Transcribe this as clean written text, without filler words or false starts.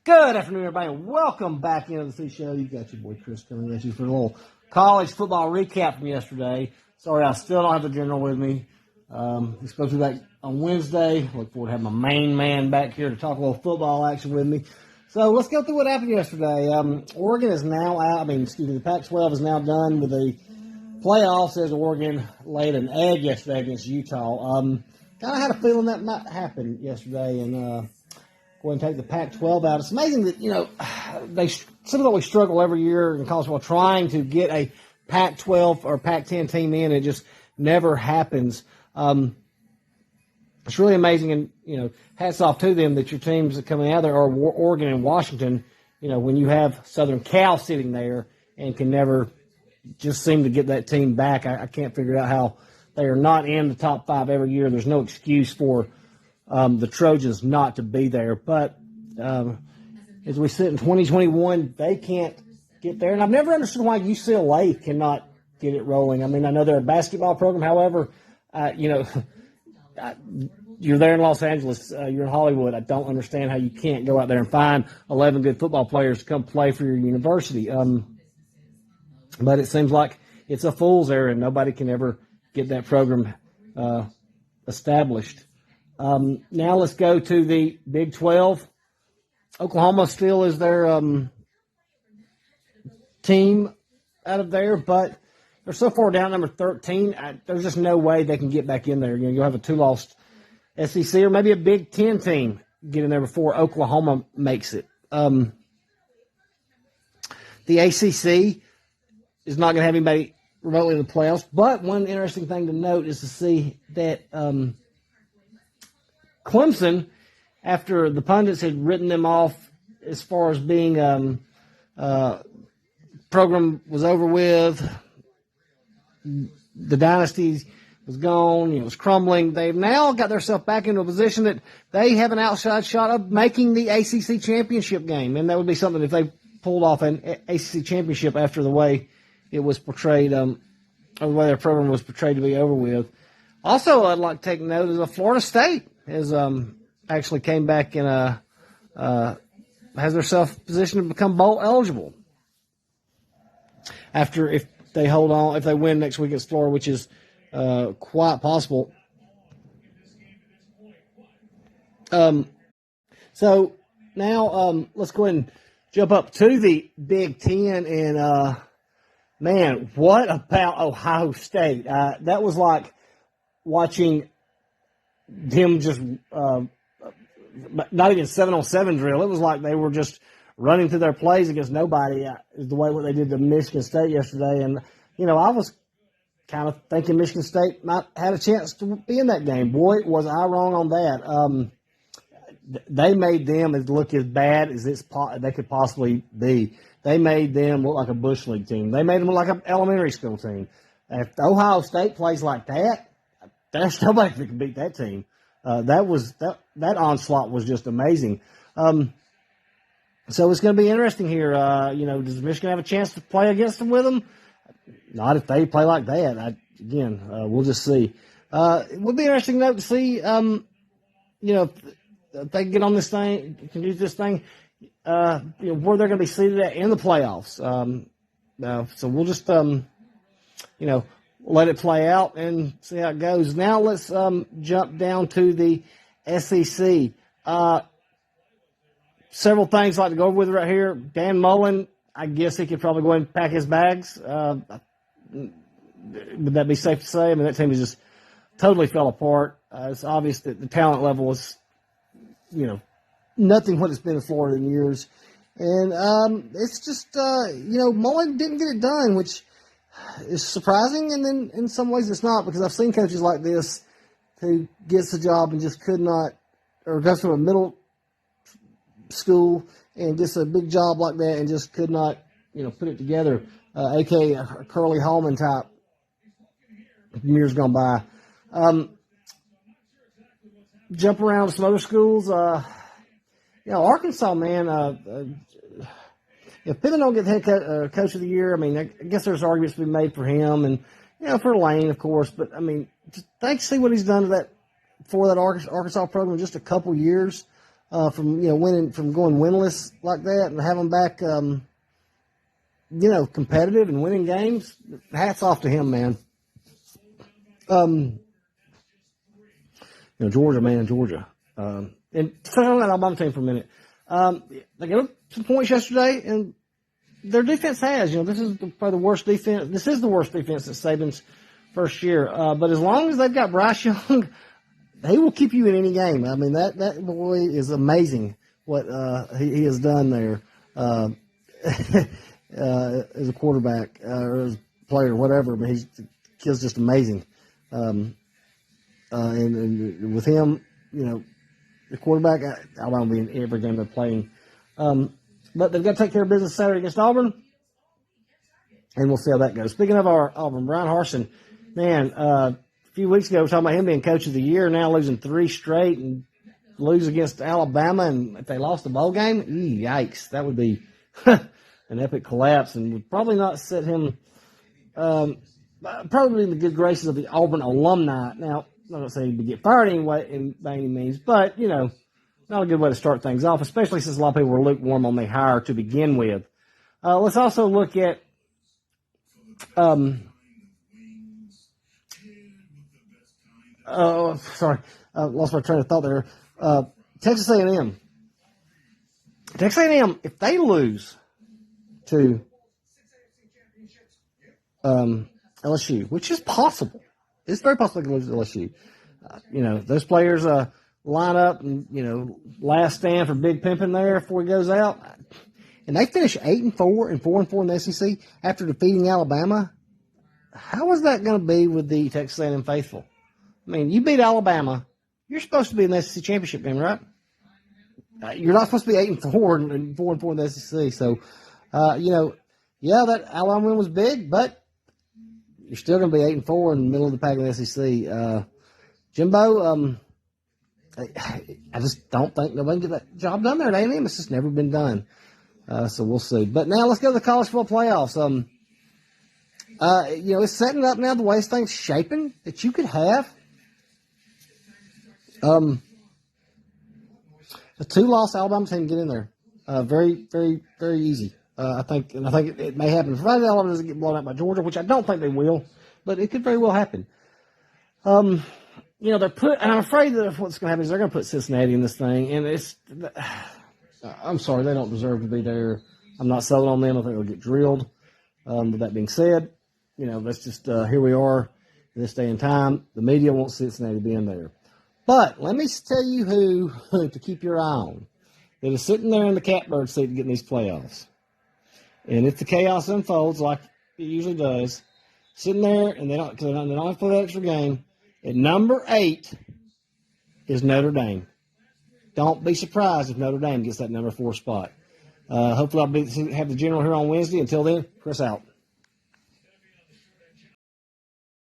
Good afternoon, everybody, and welcome back into the C Show. You got your boy Chris coming at you for a little college football recap from yesterday. Sorry, I still don't have the general with me. He's supposed to be back on Wednesday. Look forward to having my main man back here to talk a little football action with me. So let's go through what happened yesterday. Oregon is now out. The Pac-12 is now done with the playoffs as Oregon laid an egg yesterday against Utah. Kind of had a feeling that might happen yesterday, and go and take the Pac-12 out. It's amazing that, they seem like we struggle every year in college football trying to get a Pac-12 or Pac-10 team in. It just never happens. It's really amazing, and, hats off to them that your teams that coming out there are Oregon and Washington, when you have Southern Cal sitting there and can never just seem to get that team back. I can't figure out how they are not in the top five every year. There's no excuse for the Trojans not to be there. But as we sit in 2021, they can't get there. And I've never understood why UCLA cannot get it rolling. I know they're a basketball program. However, you're there in Los Angeles. You're in Hollywood. I don't understand how you can't go out there and find 11 good football players to come play for your university. But it seems like it's a fool's errand. Nobody can ever get that program established. Now let's go to the Big 12. Oklahoma still is their team out of there, but they're so far down, number 13. There's just no way they can get back in there. You'll have a two-loss SEC or maybe a Big 10 team get in there before Oklahoma makes it. The ACC is not going to have anybody remotely in the playoffs, but one interesting thing to note is to see that Clemson, after the pundits had written them off as far as being program was over with, the dynasty was gone, it was crumbling. They've now got themselves back into a position that they have an outside shot of making the ACC championship game, and that would be something if they pulled off an ACC championship after the way it was portrayed, or the way their program was portrayed to be over with. Also, I'd like to take note of Florida State has actually came back and has themselves positioned to become bowl eligible after if they win next week against Florida, which is quite possible. So now let's go ahead and jump up to the Big Ten, and man, what about Ohio State? That was like watching him just not even 7-on-7 drill. It was like they were just running through their plays against nobody. Is the way what they did to Michigan State yesterday. And I was kind of thinking Michigan State might had a chance to be in that game. Boy, was I wrong on that. They made them look as bad as they could possibly be. They made them look like a Bush League team. They made them look like an elementary school team. If Ohio State plays like that, there's nobody that can beat that team. That onslaught was just amazing. So it's going to be interesting here. Does Michigan have a chance to play against them with them? Not if they play like that. We'll just see. It would be interesting though to see. If they can get on this thing, can do this thing. Where they're going to be seated at in the playoffs. So we'll just let it play out and see how it goes. Now let's jump down to the SEC. Several things I'd like to go over with right here. Dan Mullen, I guess he could probably go ahead and pack his bags. Would that be safe to say? That team just totally fell apart. It's obvious that the talent level was, nothing what it's been in Florida in years. And it's just, Mullen didn't get it done, which is surprising, and then in some ways it's not, because I've seen coaches like this who gets the job and just could not, or goes from a middle school and gets a big job like that and just could not, put it together, a.k.a. Curly Hallman type years gone by. Jump around to some other schools. Arkansas, man, if Pittman don't get the head coach of the year, I guess there's arguments to be made for him and, for Lane, of course. But, just thanks to see what he's done for that Arkansas program in just a couple years. from winning, from going winless like that, and have them back, competitive and winning games. Hats off to him, man. Georgia, man, Georgia. And touch on that Alabama team for a minute. They got some points yesterday, and their defense has. This is probably the worst defense. This is the worst defense at Saban's first year. But as long as they've got Bryce Young, he will keep you in any game. I mean, that boy is amazing what he has done there as a quarterback or as a player, whatever. But kid's just amazing. And with him, the quarterback, Alabama will be in every game they're playing. But they've got to take care of business Saturday against Auburn, and we'll see how that goes. Speaking of our Auburn, Brian Harsin, man, a few weeks ago we were talking about him being coach of the year, now losing 3 straight and lose against Alabama, and if they lost the bowl game, yikes, that would be an epic collapse and would probably not set him probably in the good graces of the Auburn alumni. Now, I'm not going to say he'd get fired anyway by any means, but, not a good way to start things off, especially since a lot of people were lukewarm on the hire to begin with. Let's also look at lost my train of thought there. Texas A&M. Texas A&M, if they lose to LSU, which is possible, it's very possible they can lose to LSU. Those players line up and last stand for Big Pimpin there before he goes out, and they finish 8-4 and 4-4 in the SEC after defeating Alabama. How is that going to be with the Texas A&M faithful? I mean, you beat Alabama, you're supposed to be in the SEC championship game, right? You're not supposed to be 8-4 and 4-4 in the SEC. So, that Alabama win was big, but you're still going to be 8-4 in the middle of the pack in the SEC. Jimbo, I just don't think nobody can get that job done there at A&M. It's just never been done. So we'll see. But now let's go to the college football playoffs. It's setting up now the way things shaping that you could have a 2-loss Alabama team get in there. Very, very, very easy. I think it may happen. Provided Alabama doesn't get blown out by Georgia, which I don't think they will, but it could very well happen. And I'm afraid that what's going to happen is they're going to put Cincinnati in this thing, and I'm sorry, they don't deserve to be there. I'm not selling on them. I think they'll get drilled. With that being said, that's just here we are in this day and time. The media wants Cincinnati being there. But let me tell you who to keep your eye on that is sitting there in the catbird seat to get in these playoffs. And if the chaos unfolds like it usually does, sitting there and they don't have to play that extra game, at number 8 is Notre Dame. Don't be surprised if Notre Dame gets that number 4 spot. Hopefully I'll have the general here on Wednesday. Until then, Chris out.